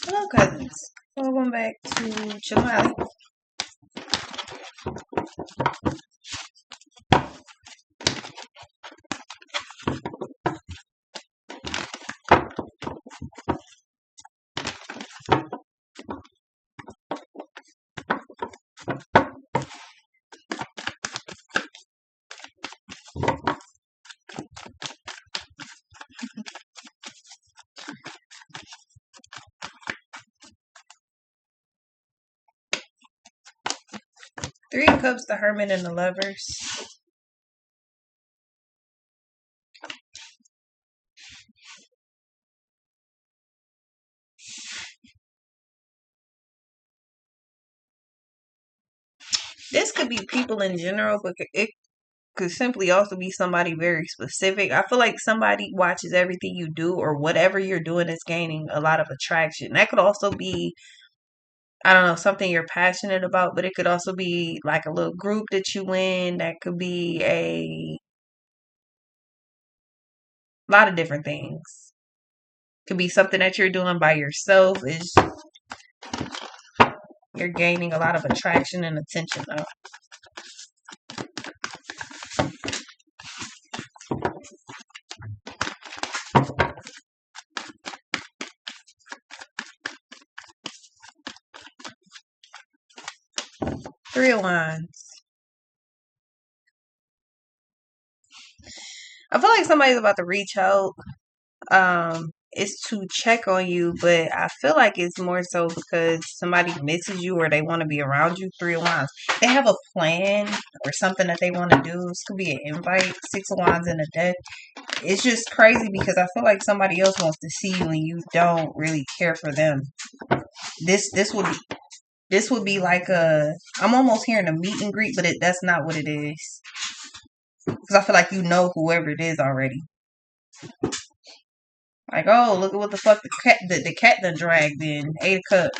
Hello, cousins. Welcome back to Jamali. Three cups, the hermit and the lovers. This could be people in general, but it could simply also be somebody very specific. I feel like somebody watches everything you do or whatever you're doing is gaining a lot of attraction. That could also be, I don't know, something you're passionate about, but it could also be like a little group that you in. That could be a lot of different things. Could be something that you're doing by yourself. Is You're gaining a lot of attraction and attention though. Three of Wands. I feel like somebody's about to reach out. It's to check on you, but I feel like it's more so because somebody misses you or they want to be around you. Three of Wands. They have a plan or something that they want to do. This could be an invite. Six of Wands in a deck. It's just crazy because I feel like somebody else wants to see you and you don't really care for them. This would be like I'm almost hearing a meet and greet, but that's not what it is. Because I feel like you know whoever it is already. Like, oh, look at what the fuck the cat done dragged in. 8 of Cups.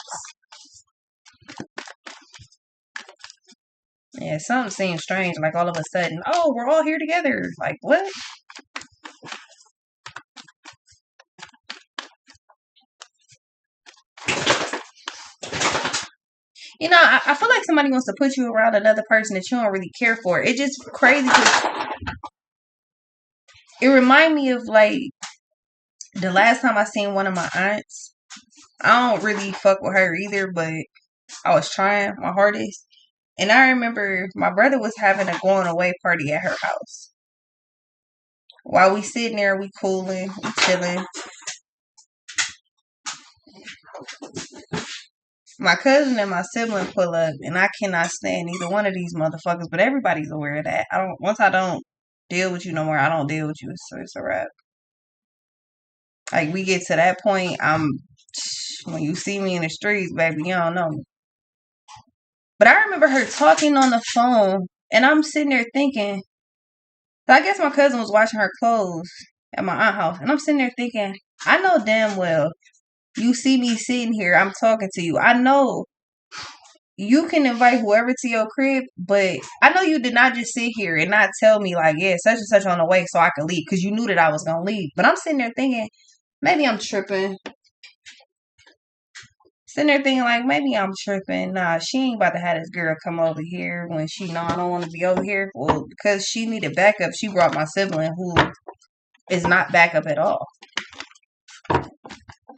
Yeah, something seems strange. Like all of a sudden, oh, we're all here together. Like, what? You know, I feel like somebody wants to put you around another person that you don't really care for. It's just crazy because it reminds me of like the last time I seen one of my aunts. I don't really fuck with her either, but I was trying my hardest. And I remember my brother was having a going away party at her house. While we sitting there, we cooling, we chilling. My cousin and my sibling pull up, and I cannot stand either one of these motherfuckers. But everybody's aware of that. Once I don't deal with you no more, I don't deal with you. So it's a wrap. Like we get to that point, when you see me in the streets, baby, you don't know me. But I remember her talking on the phone, and I'm sitting there thinking. I guess my cousin was washing her clothes at my aunt's house, and I'm sitting there thinking, I know damn well you see me sitting here, I'm talking to you. I know you can invite whoever to your crib, but I know you did not just sit here and not tell me like, yeah, such and such on the way so I could leave because you knew that I was gonna leave. But I'm sitting there thinking, maybe I'm tripping. Sitting there thinking like maybe I'm tripping. Nah, she ain't about to have this girl come over here when she know I don't want to be over here. Well, because she needed backup, she brought my sibling who is not backup at all.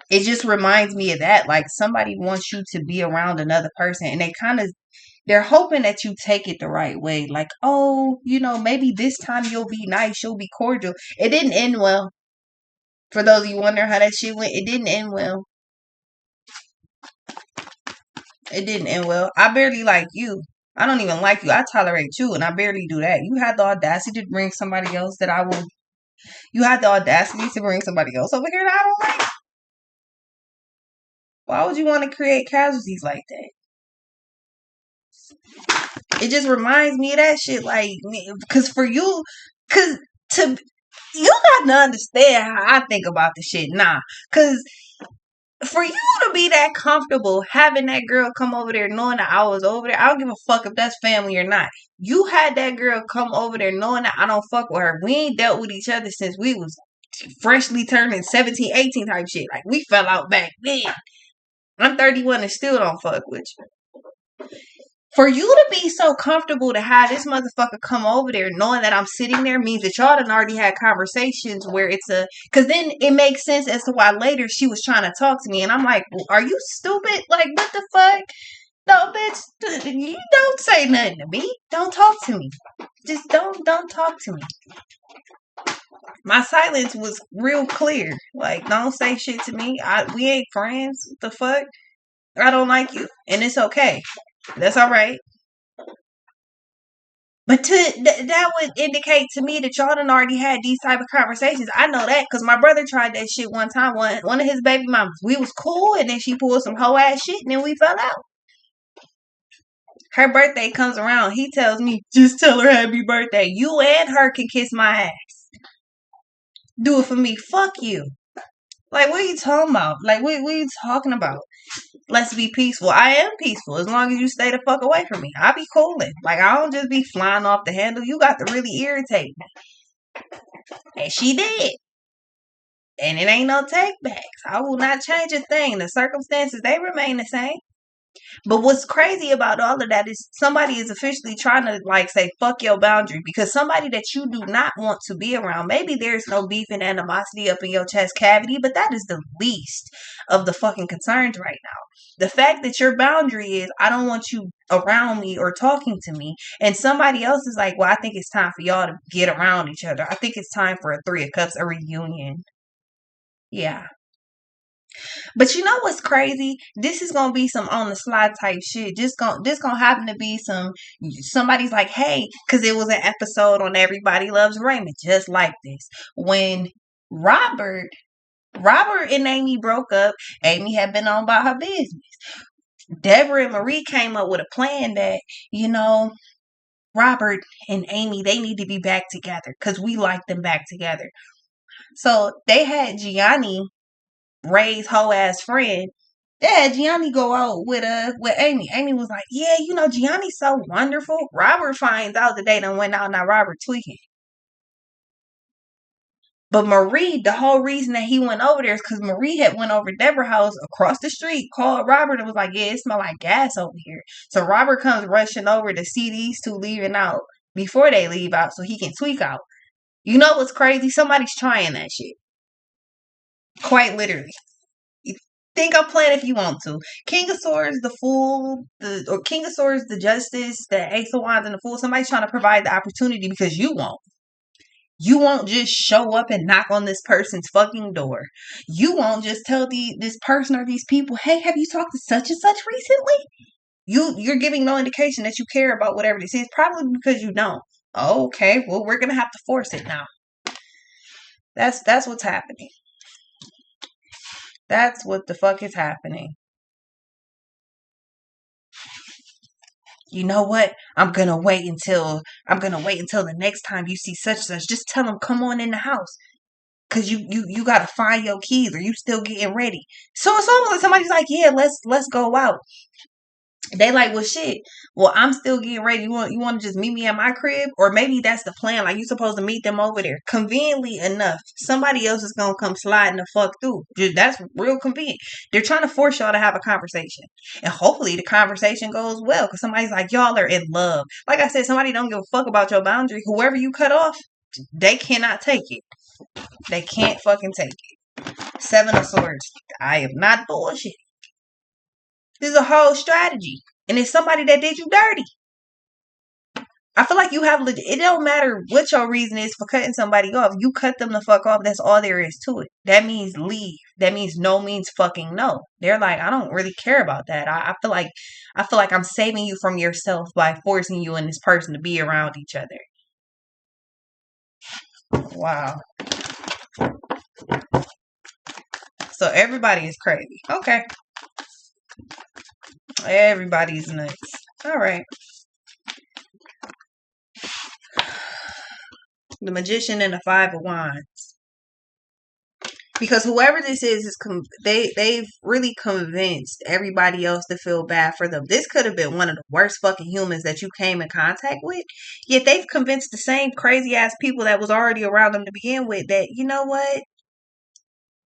It just reminds me of that. Like somebody wants you to be around another person and they're hoping that you take it the right way. Like, oh, maybe this time you'll be nice, you'll be cordial. It didn't end well. For those of you wondering how that shit went, it didn't end well. It didn't end well. I barely like you. I don't even like you. I tolerate you, and I barely do that. You had the audacity to bring somebody else that I will. You had the audacity to bring somebody else over here that I don't like. Why would you want to create casualties like that? It just reminds me of that shit. Like, because for you, because you got to understand how I think about the shit. Nah, because for you to be that comfortable having that girl come over there knowing that I was over there, I don't give a fuck if that's family or not. You had that girl come over there knowing that I don't fuck with her. We ain't dealt with each other since we was freshly turning 17, 18 type shit. Like, we fell out back then. I'm 31 and still don't fuck with you. For you to be so comfortable to have this motherfucker come over there knowing that I'm sitting there means that y'all done already had conversations where it's a... Because then it makes sense as to why later she was trying to talk to me. And I'm like, well, are you stupid? Like, what the fuck? No, bitch, you don't say nothing to me. Don't talk to me. Just don't talk to me. My silence was real clear. Like, don't say shit to me. We ain't friends. What the fuck? I don't like you. And it's okay. That's all right. But that would indicate to me that y'all done already had these type of conversations. I know that because my brother tried that shit one time. One of his baby mamas. We was cool, and then she pulled some hoe ass shit, and then we fell out. Her birthday comes around. He tells me, just tell her happy birthday. You and her can kiss my ass. Do it for me. Fuck you. Like, what are you talking about? Like, what are you talking about? Let's be peaceful. I am peaceful as long as you stay the fuck away from me. I be cooling. Like, I don't just be flying off the handle. You got to really irritate me. And she did. And it ain't no take backs. I will not change a thing. The circumstances, they remain the same. But what's crazy about all of that is somebody is officially trying to like say fuck your boundary because somebody that you do not want to be around. Maybe there's no beef and animosity up in your chest cavity, but that is the least of the fucking concerns right now. The fact that your boundary is I don't want you around me or talking to me, and somebody else is like, well, I think it's time for y'all to get around each other. I think it's time for a Three of Cups, a reunion. Yeah. But you know what's crazy? This is gonna be some on the slide type shit. This gonna happen to be somebody's like, hey, because it was an episode on Everybody Loves Raymond, just like this. When Robert and Amy broke up, Amy had been on about her business. Deborah and Marie came up with a plan that, Robert and Amy, they need to be back together because we like them back together. So they had Gianni, Ray's whole ass friend. They had Gianni go out with Amy. Amy was like, yeah, Gianni's so wonderful. Robert finds out that they done went out. Now Robert tweaking. But Marie, the whole reason that he went over there is because Marie had went over Deborah's house across the street, called Robert, and was like, yeah, it smell like gas over here. So Robert comes rushing over to see these two leaving out before they leave out so he can tweak out. You know what's crazy? Somebody's trying that shit. Quite literally. Think I'm playing if you want to. King of Swords, the Fool, or King of Swords, the Justice, the Ace of Wands, and the Fool. Somebody's trying to provide the opportunity because you won't. You won't just show up and knock on this person's fucking door. You won't just tell this person or these people, hey, have you talked to such and such recently? You're giving no indication that you care about whatever this is, probably because you don't. Oh, okay, well, we're gonna have to force it now. That's what's happening. That's what the fuck is happening. You know what? I'm gonna wait until the next time you see such and such. Just tell them come on in the house. Cause you gotta find your keys or you still getting ready. So it's almost like somebody's like, yeah, let's go out. They like, well, shit. Well, I'm still getting ready. You want to just meet me at my crib, or maybe that's the plan. Like you supposed to meet them over there. Conveniently enough, somebody else is gonna come sliding the fuck through. That's real convenient. They're trying to force y'all to have a conversation, and hopefully the conversation goes well. Cause somebody's like, y'all are in love. Like I said, somebody don't give a fuck about your boundary. Whoever you cut off, they cannot take it. They can't fucking take it. Seven of Swords. I am not bullshit. This is a whole strategy. And it's somebody that did you dirty. I feel like you have it don't matter what your reason is for cutting somebody off. You cut them the fuck off. That's all there is to it. That means leave. That means no means fucking no. They're like, I don't really care about that. I feel like I'm saving you from yourself by forcing you and this person to be around each other. Wow. So everybody is crazy. Okay. Everybody's nuts. All right. The Magician and the Five of Wands. Because whoever this is they've really convinced everybody else to feel bad for them. This could have been one of the worst fucking humans that you came in contact with. Yet they've convinced the same crazy ass people that was already around them to begin with that, you know what?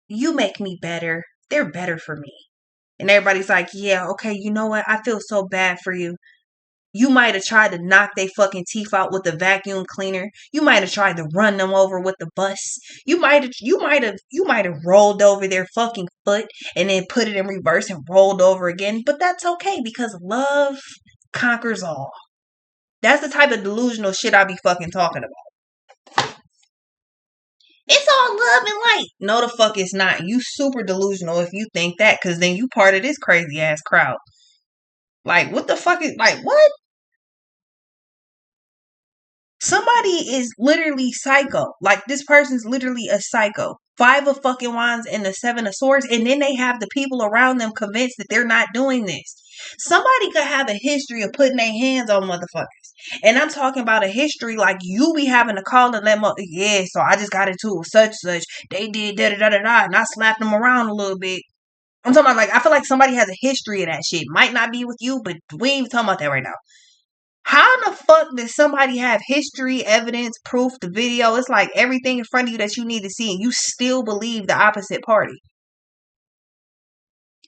You make me better. They're better for me. And everybody's like, yeah, okay, you know what? I feel so bad for you. You might have tried to knock their fucking teeth out with the vacuum cleaner. You might have tried to run them over with the bus. You might have rolled over their fucking foot and then put it in reverse and rolled over again. But that's okay because love conquers all. That's the type of delusional shit I be fucking talking about. It's all love and light. No, the fuck it's not. You super delusional if you think that, because then you part of this crazy ass crowd. Like, what the fuck is, like, what? Somebody is literally psycho. Like, this person's literally a psycho. 5 of fucking wands and the 7 of swords, and then they have the people around them convinced that they're not doing this. Somebody could have a history of putting their hands on motherfuckers. And I'm talking about a history like you be having to call and let them, yeah, so I just got into it such. They did da da da da da, and I slapped them around a little bit. I'm talking about, like, I feel like somebody has a history of that shit. Might not be with you, but we ain't even talking about that right now. How the fuck does somebody have history, evidence, proof, the video? It's like everything in front of you that you need to see, and you still believe the opposite party.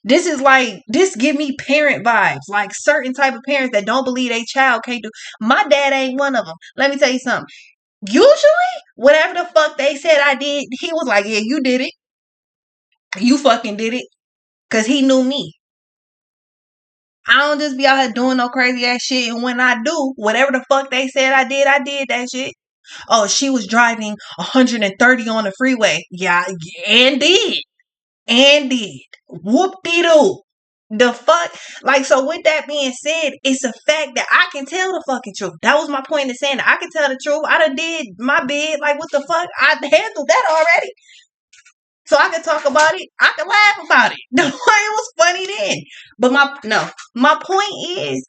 This is like, this give me parent vibes. Like certain type of parents that don't believe their child can't do. My dad ain't one of them. Let me tell you something. Usually, whatever the fuck they said I did, he was like, yeah, you did it. You fucking did it. Because he knew me. I don't just be out here doing no crazy ass shit. And when I do, whatever the fuck they said I did that shit. Oh, she was driving 130 on the freeway. Yeah, and did. And did. Whoop-de-doo. The fuck? Like, so with that being said, it's a fact that I can tell the fucking truth. That was my point in saying that I can tell the truth. I done did my bid. Like, what the fuck? I handled that already. So I could talk about it. I could laugh about it. The way it was funny then. But my point is,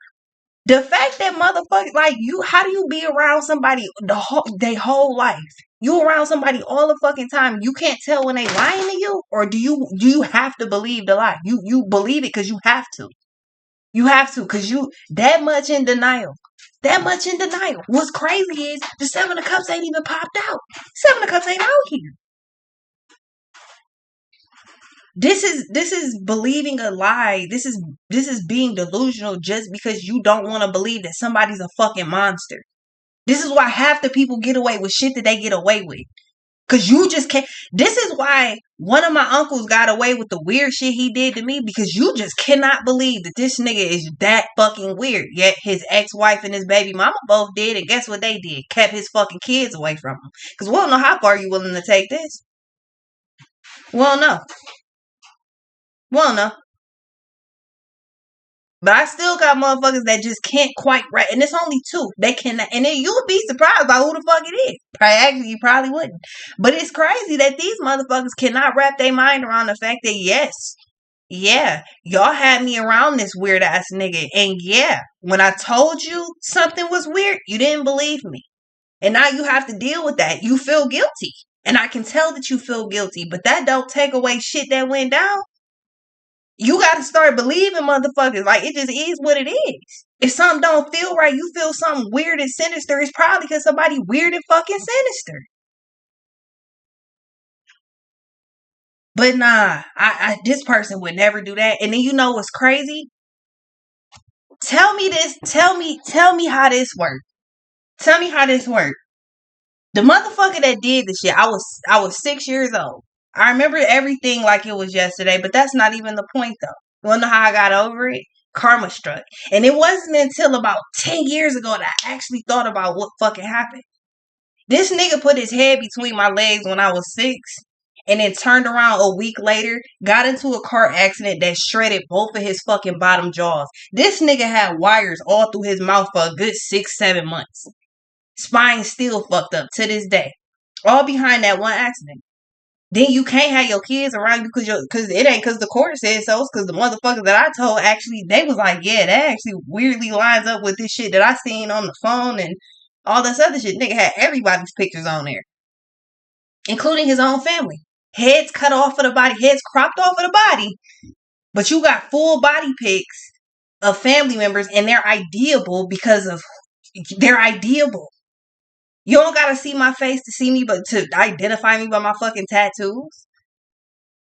the fact that motherfuckers, like, you, how do you be around somebody their whole life? You around somebody all the fucking time. You can't tell when they lying to you, or do you have to believe the lie? You believe it because you have to. You have to, because you that much in denial. That much in denial. What's crazy is the 7 of Cups ain't even popped out. 7 of Cups ain't out here. This is believing a lie. This is being delusional just because you don't want to believe that somebody's a fucking monster. This is why half the people get away with shit that they get away with. Cause you just can't. This is why one of my uncles got away with the weird shit he did to me, because you just cannot believe that this nigga is that fucking weird. Yet his ex-wife and his baby mama both did, and guess what they did? Kept his fucking kids away from him. Cause we don't know how far you willing to take this. We don't know. But I still got motherfuckers that just can't quite wrap. And it's only 2. They cannot. And then you would be surprised by who the fuck it is. Actually, you probably wouldn't. But it's crazy that these motherfuckers cannot wrap their mind around the fact that, yes, yeah, y'all had me around this weird ass nigga. And yeah, when I told you something was weird, you didn't believe me. And now you have to deal with that. You feel guilty. And I can tell that you feel guilty. But that don't take away shit that went down. You got to start believing motherfuckers. Like, it just is what it is. If something don't feel right, you feel something weird and sinister, it's probably because somebody weird and fucking sinister. But nah, this person would never do that. And then you know what's crazy? Tell me this. Tell me how this worked. Tell me how this worked. The motherfucker that did the shit, I was 6 years old. I remember everything like it was yesterday, but that's not even the point though. You wanna know how I got over it? Karma struck. And it wasn't until about 10 years ago that I actually thought about what fucking happened. This nigga put his head between my legs when I was 6, and then turned around a week later, got into a car accident that shredded both of his fucking bottom jaws. This nigga had wires all through his mouth for a good 6-7 months. Spine still fucked up to this day. All behind that one accident. Then you can't have your kids around you because it ain't because the court said so. It's because the motherfuckers that I told actually, they was like, yeah, that actually weirdly lines up with this shit that I seen on the phone and all this other shit. Nigga had everybody's pictures on there, including his own family. Heads cut off of the body, heads cropped off of the body, but you got full body pics of family members, and they're ideable because of they're ideable. You don't gotta see my face to see me, but to identify me by my fucking tattoos.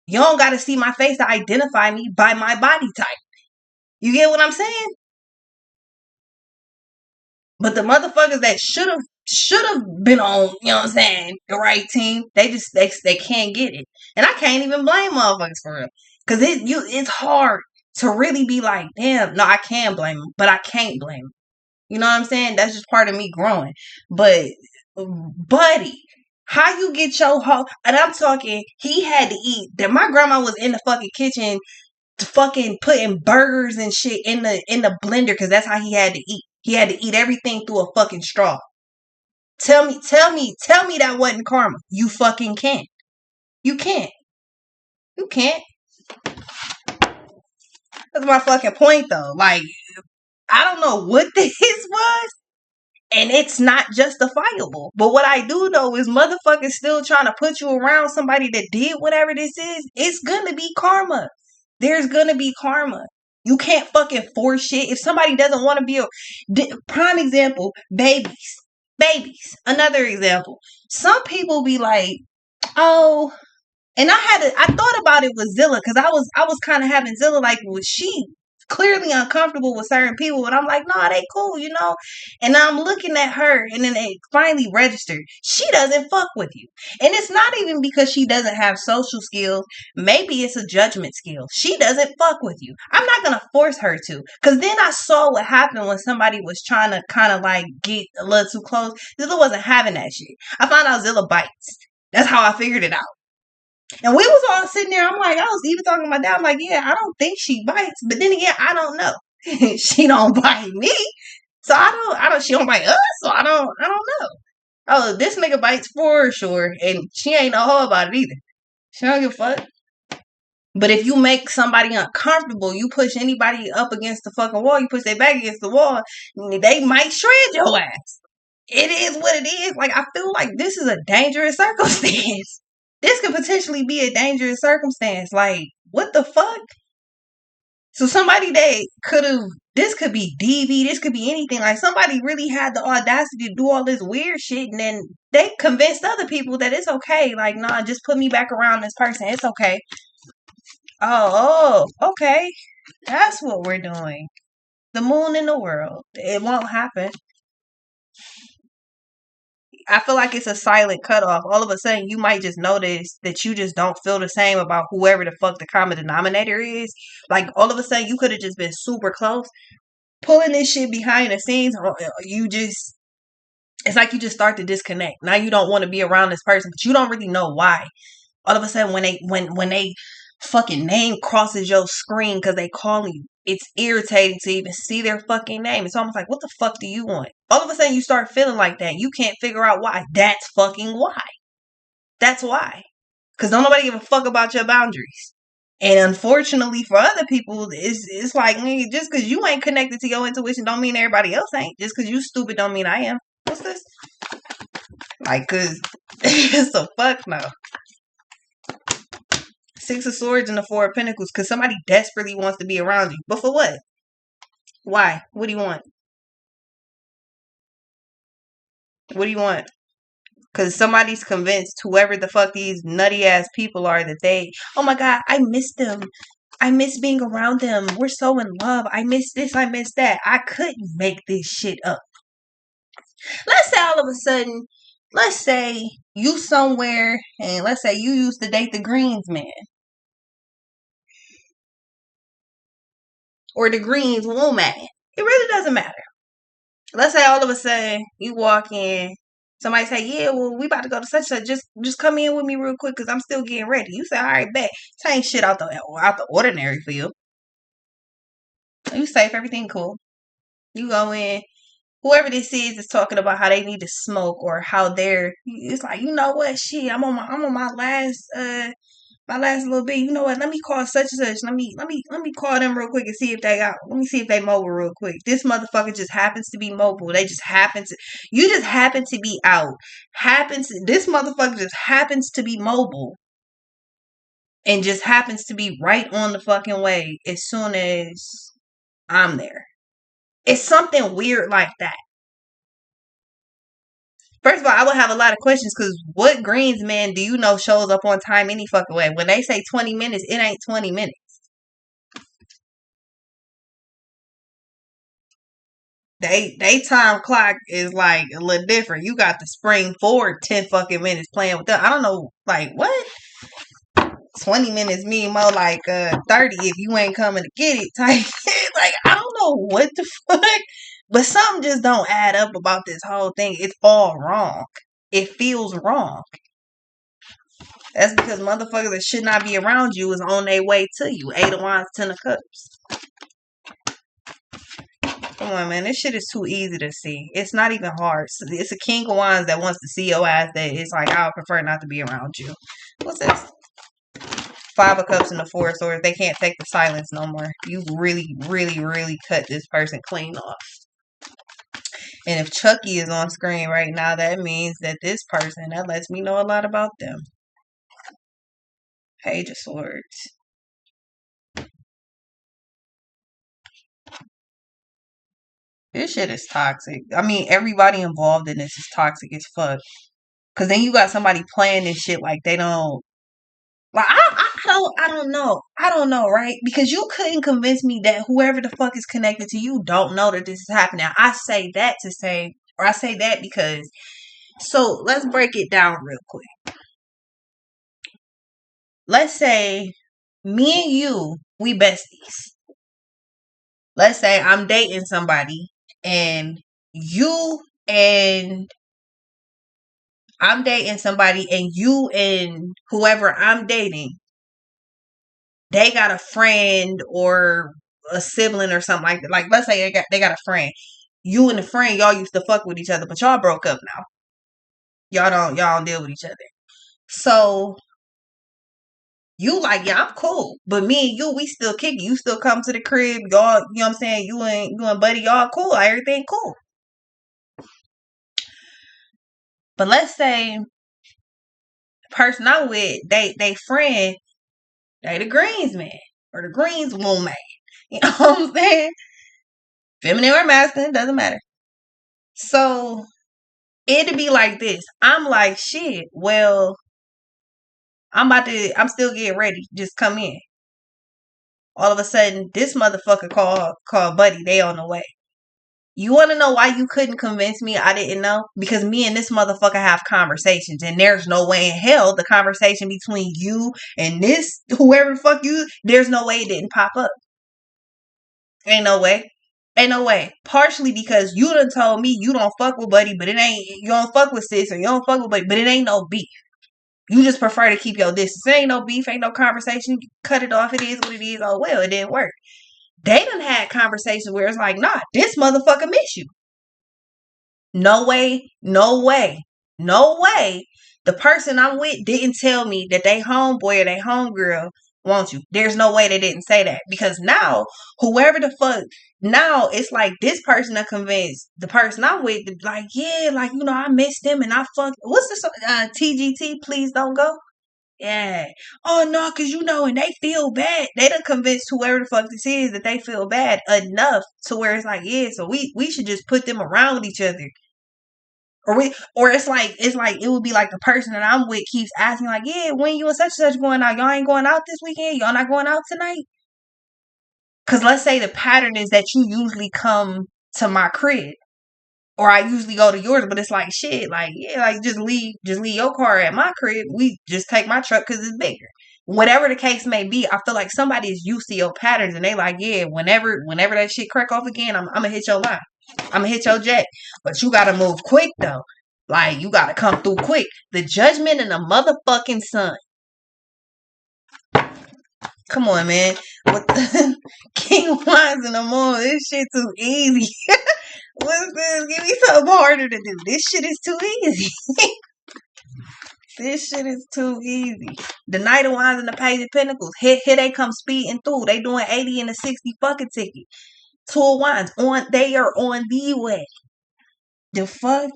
You don't gotta see my face to identify me by my body type. You get what I'm saying? But the motherfuckers that should have been on, you know what I'm saying, the right team, they can't get it. And I can't even blame motherfuckers for it. Cause it's hard to really be like, damn, no, I can blame them, but I can't blame them. You know what I'm saying? That's just part of me growing. But buddy, how you get your whole, and I'm talking, he had to eat that. My grandma was in the fucking kitchen fucking putting burgers and shit in the blender because that's how he had to eat. He had to eat everything through a fucking straw. Tell me that wasn't karma. You fucking can't. You can't. You can't. That's my fucking point though. Like, I don't know what this was, and it's not justifiable. But what I do know is motherfuckers still trying to put you around somebody that did whatever this is. It's gonna be karma. There's gonna be karma. You can't fucking force shit. If somebody doesn't want to be a prime example, babies. Babies. Another example. Some people be like, oh, and I thought about it with Zilla because I was kind of having Zilla like, was she clearly uncomfortable with certain people, but I'm like, nah, they cool, you know. And I'm looking at her, and then it finally registered. She doesn't fuck with you, and it's not even because she doesn't have social skills. Maybe it's a judgment skill. She doesn't fuck with you. I'm not gonna force her to, because then I saw what happened when somebody was trying to kind of like get a little too close. Zilla wasn't having that shit. I found out Zilla bites. That's how I figured it out. And we was all sitting there. I'm like, I was even talking to my dad. I'm like, yeah, I don't think she bites. But then again, I don't know. She don't bite me. So I don't, she don't bite us. So I don't know. Oh, this nigga bites for sure. And she ain't no hoe about it either. She don't give a fuck. But if you make somebody uncomfortable, you push anybody up against the fucking wall, you push their back against the wall, they might shred your ass. It is what it is. Like, I feel like this is a dangerous circumstance. This could potentially be a dangerous circumstance. Like, what the fuck? So somebody that could have, this could be DV, this could be anything. Like, somebody really had the audacity to do all this weird shit, and then they convinced other people that it's okay. Like, nah, just put me back around this person. It's okay. Oh, okay. That's what we're doing. The moon in the world. It won't happen. I feel like it's a silent cutoff. All of a sudden, you might just notice that you just don't feel the same about whoever the fuck the common denominator is. Like, all of a sudden, you could have just been super close. Pulling this shit behind the scenes, you just, it's like you just start to disconnect. Now you don't want to be around this person, but you don't really know why. All of a sudden, when they fucking name crosses your screen because they calling you, it's irritating to even see their fucking name. It's almost like, what the fuck do you want? All of a sudden you start feeling like that. You can't figure out why. That's fucking why. That's why. Because don't nobody give a fuck about your boundaries. And unfortunately for other people, it's like, nigga, just because you ain't connected to your intuition don't mean everybody else ain't. Just because you stupid don't mean I am. What's this? Like, because it's a fuck no. Six of Swords and the Four of Pentacles, because somebody desperately wants to be around you. But for what? Why? What do you want? What do you want? Because somebody's convinced whoever the fuck these nutty ass people are that they, oh my God, I miss them. I miss being around them. We're so in love. I miss this. I miss that. I couldn't make this shit up. Let's say all of a sudden, let's say you somewhere and let's say you used to date the Greens man. Or the Greens woman. It really doesn't matter. Let's say all of a sudden you walk in, somebody say, yeah, well, we about to go to such and such. Just come in with me real quick because I'm still getting ready. You say, all right, bet. This ain't shit out the ordinary for you. You safe, everything cool. You go in, whoever this is talking about how they need to smoke or how it's like, you know what, shit, I'm on my last little bit. You know what? Let me call such and such. Let me call them real quick and see if they out. Let me see if they mobile real quick. This motherfucker just happens to be mobile. They just happen to. You just happen to be out. This motherfucker just happens to be mobile, and just happens to be right on the fucking way as soon as I'm there. It's something weird like that. First of all, I would have a lot of questions because what Greens man do you know shows up on time any fucking way? When they say 20 minutes, it ain't 20 minutes. They time clock is like a little different. You got to spring forward 10 fucking minutes playing with them. I don't know, like what? 20 minutes mean more like 30 if you ain't coming to get it type shit. Like I don't know what the fuck. But something just don't add up about this whole thing. It's all wrong. It feels wrong. That's because motherfuckers that should not be around you is on their way to you. 8 of Wands, 10 of Cups. Come on, man. This shit is too easy to see. It's not even hard. It's a King of Wands that wants to see your ass that it's like, I would prefer not to be around you. What's this? 5 of Cups and the 4 of Swords. They can't take the silence no more. You really, really, really cut this person clean off. And if Chucky is on screen right now, that means that this person, that lets me know a lot about them. Page of Swords. This shit is toxic. I mean, everybody involved in this is toxic as fuck. Cause then you got somebody playing this shit like they don't. Like I don't know, right? Because you couldn't convince me that whoever the fuck is connected to you don't know that this is happening. I say that to say, or I say that because. So let's break it down real quick. Let's say me and you, we besties. Let's say I'm dating somebody and you and I'm dating somebody and you and whoever I'm dating, they got a friend or a sibling or something like that. Like let's say they got a friend. You and the friend, y'all used to fuck with each other, but y'all broke up now. Y'all don't deal with each other. So you like, yeah, I'm cool. But me and you, we still kicking. You still come to the crib. Y'all, you know what I'm saying? You and buddy, y'all cool. Everything cool. But let's say the person I'm with, they friend, they the Greens man or the Greens woman. You know what I'm saying? Feminine or masculine, doesn't matter. So it'd be like this. I'm like, shit, well, I'm still getting ready. Just come in. All of a sudden, this motherfucker call buddy, they on the way. You want to know why you couldn't convince me I didn't know? Because me and this motherfucker have conversations, and there's no way in hell the conversation between you and this whoever the fuck you, there's no way it didn't pop up. Ain't no way. Ain't no way. Partially because you done told me you don't fuck with buddy, but you don't fuck with sis, or you don't fuck with buddy, but it ain't no beef. You just prefer to keep your distance. There ain't no beef, ain't no conversation. You cut it off. It is what it is. Oh well, it didn't work. They done had conversations where it's like, nah, this motherfucker miss you. No way, no way, no way. The person I'm with didn't tell me that they homeboy or they homegirl wants you. There's no way they didn't say that. Because now, whoever the fuck, now it's like this person that convinced the person I'm with, like, yeah, like, you know, I missed them and I fucked. What's this? TGT, please don't go. Yeah. Oh no, cause you know, and they feel bad. They done convinced whoever the fuck this is that they feel bad enough to where it's like, yeah, so we should just put them around with each other. Or it's like it would be like the person that I'm with keeps asking like, yeah, when you and such and such going out? Y'all ain't going out this weekend? Y'all not going out tonight? Cause let's say the pattern is that you usually come to my crib. Or I usually go to yours, but it's like shit, like yeah, like just leave your car at my crib. We just take my truck because it's bigger. Whatever the case may be, I feel like somebody is used to your patterns and they like, yeah, whenever that shit crack off again, I'm gonna hit your line. I'm gonna hit your jet. But you gotta move quick though. Like you gotta come through quick. The Judgment and the motherfucking Sun. Come on, man. With the King of Wands and the Moon, this shit too easy. What's this? Give me something harder to do. This shit is too easy. This shit is too easy. The Knight of Wands and the Page of Pentacles. Here they come speeding through. They doing 80 and a 60 fucking ticket. 2 of Wands. They are on the way. The fuck?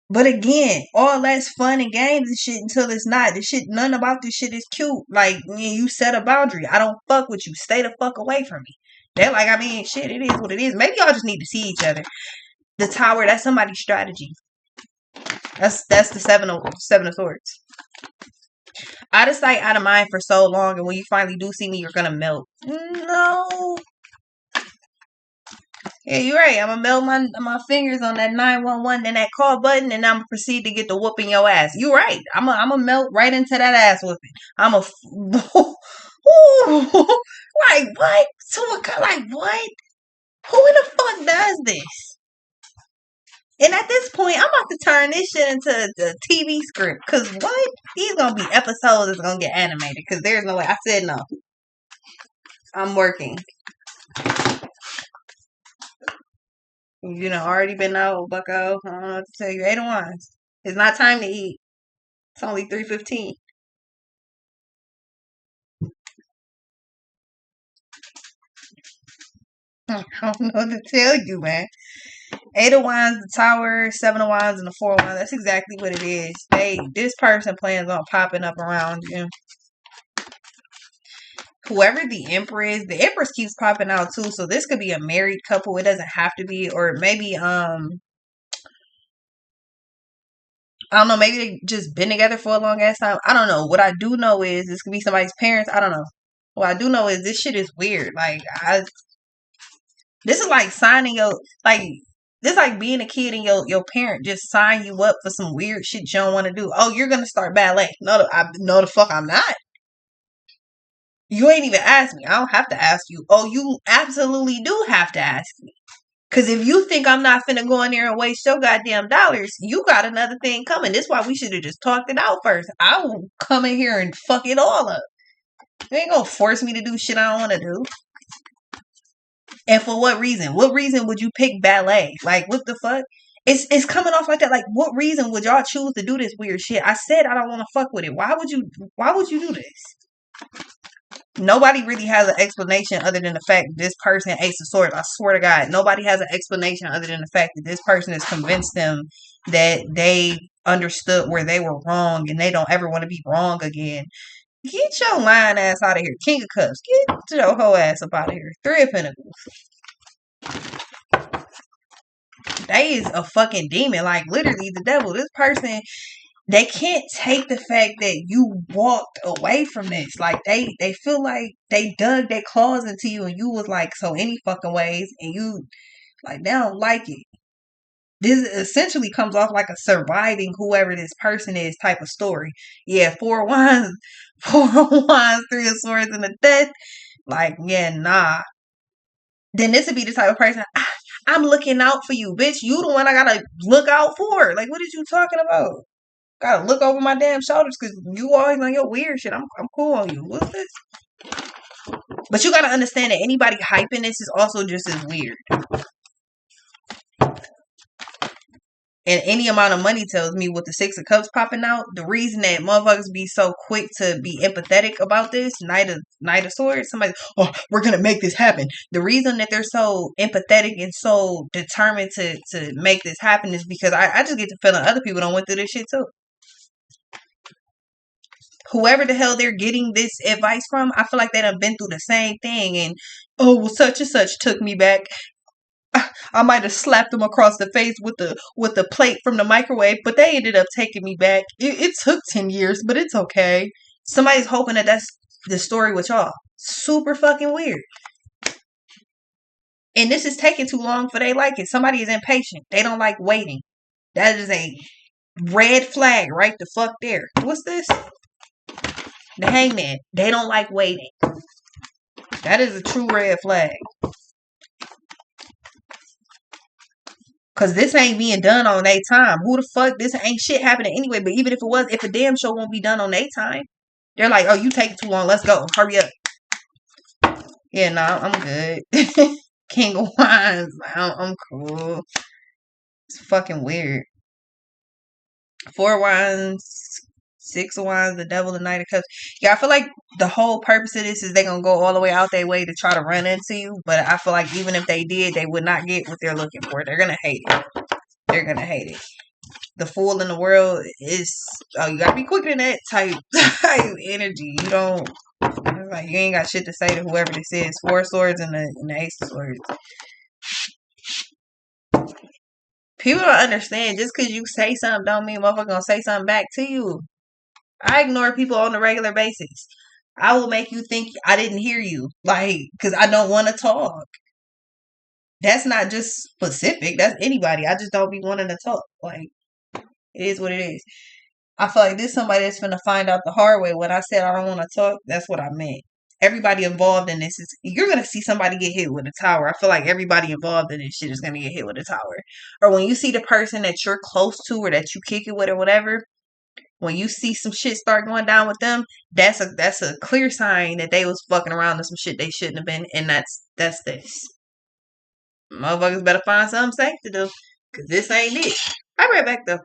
But again, all that's fun and games and shit until it's not. This shit, none about this shit is cute. Like, you set a boundary. I don't fuck with you. Stay the fuck away from me. They're like, I mean, shit, it is what it is. Maybe y'all just need to see each other. The Tower, that's somebody's strategy. That's the seven of swords. Out of sight, out of mind for so long, and when you finally do see me, you're gonna melt. No. Yeah, you're right. I'm gonna melt my fingers on that 911, then that call button, and I'm gonna proceed to get the whooping your ass. You're right. I'm gonna melt right into that ass whooping. I'm a like what? Like what? Who in the fuck does this? And at this point, I'm about to turn this shit into a TV script. Cause what? These gonna be episodes that's gonna get animated. Cause there's no way. I said no. I'm working. You know, already been out, bucko. I don't know what to tell you. 8 of Wands. It's not time to eat. It's only 3:15. I don't know what to tell you, man. 8 of Wands, the Tower, 7 of Wands, and the 4 of Wands. That's exactly what it is. This person plans on popping up around you. Whoever the Empress keeps popping out too. So this could be a married couple. It doesn't have to be, or maybe I don't know, maybe they just been together for a long ass time. I don't know. What I do know is this could be somebody's parents. I don't know. What I do know is this shit is weird. Like this is like signing your this is like being a kid and your parent just sign you up for some weird shit you don't want to do. Oh, you're gonna start ballet. No, no the fuck I'm not. You ain't even asked me. I don't have to ask you. Oh, you absolutely do have to ask me. Cause if you think I'm not finna go in there and waste your goddamn dollars, you got another thing coming. That's why we should have just talked it out first. I will come in here and fuck it all up. You ain't gonna force me to do shit I don't wanna do. And for what reason? What reason would you pick ballet? Like, what the fuck? It's coming off like that. Like, what reason would y'all choose to do this weird shit? I said I don't want to fuck with it. Why would you do this? Nobody really has an explanation other than the fact that this person Ace of Swords. I swear to God, nobody has an explanation other than the fact that this person has convinced them that they understood where they were wrong and they don't ever want to be wrong again. Get your lying ass out of here. King of Cups. Get your whole ass up out of here. 3 of Pentacles. They is a fucking demon. Like, literally, the devil. This person, they can't take the fact that you walked away from this. Like, they feel like they dug their claws into you and you was like, so any fucking ways. And you, like, they don't like it. This essentially comes off like a surviving whoever this person is type of story. Yeah, 4 of Wands, 4 of Wands, 3 of Swords, and the Death. Like, yeah, nah. Then this would be the type of person, I'm looking out for you, bitch. You the one I gotta look out for. Like, what is you talking about? Gotta look over my damn shoulders because you always on your weird shit. I'm cool on you. What's this? But you gotta understand that anybody hyping this is also just as weird. And any amount of money tells me with the 6 of Cups popping out, the reason that motherfuckers be so quick to be empathetic about this, Knight of Swords, somebody, oh, we're gonna make this happen. The reason that they're so empathetic and so determined to make this happen is because I just get the feeling other people don't went through this shit too. Whoever the hell they're getting this advice from, I feel like they done been through the same thing and, oh, well, such and such took me back. I might have slapped them across the face with the plate from the microwave, but they ended up taking me back. It took 10 years, but it's okay. Somebody's hoping that that's the story with y'all. Super fucking weird. And this is taking too long for they like it. Somebody is impatient. They don't like waiting. That is a red flag right the fuck there. What's this? The Hangman. They don't like waiting. That is a true red flag. Cause this ain't being done on their time. Who the fuck? This ain't shit happening anyway. But even if it was, if a damn show won't be done on their time, they're like, oh, you taking too long. Let's go. Hurry up. Yeah, nah, I'm good. King of Wands. I'm cool. It's fucking weird. 4 of Wands, 6 of Wands, the Devil, the Knight of Cups. Yeah, I feel like the whole purpose of this is they're gonna go all the way out their way to try to run into you. But I feel like even if they did, they would not get what they're looking for. They're gonna hate it. They're gonna hate it. The fool in the world is, oh, you gotta be quicker than that type energy. You don't, it's like you ain't got shit to say to whoever this is. 4 of Swords and the Ace of Swords. People don't understand. Just because you say something don't mean motherfucker gonna say something back to you. I ignore people on a regular basis. I will make you think I didn't hear you. Like, because I don't want to talk. That's not just specific. That's anybody. I just don't be wanting to talk. Like, it is what it is. I feel like this somebody that's gonna find out the hard way. When I said I don't want to talk, that's what I meant. Everybody involved in this is you're gonna see somebody get hit with a tower. I feel like everybody involved in this shit is gonna get hit with a tower. Or when you see the person that you're close to or that you kick it with or whatever, when you see some shit start going down with them, that's a clear sign that they was fucking around with some shit they shouldn't have been, and that's this. Motherfuckers better find something safe to do, cause this ain't it. I'll be right back though.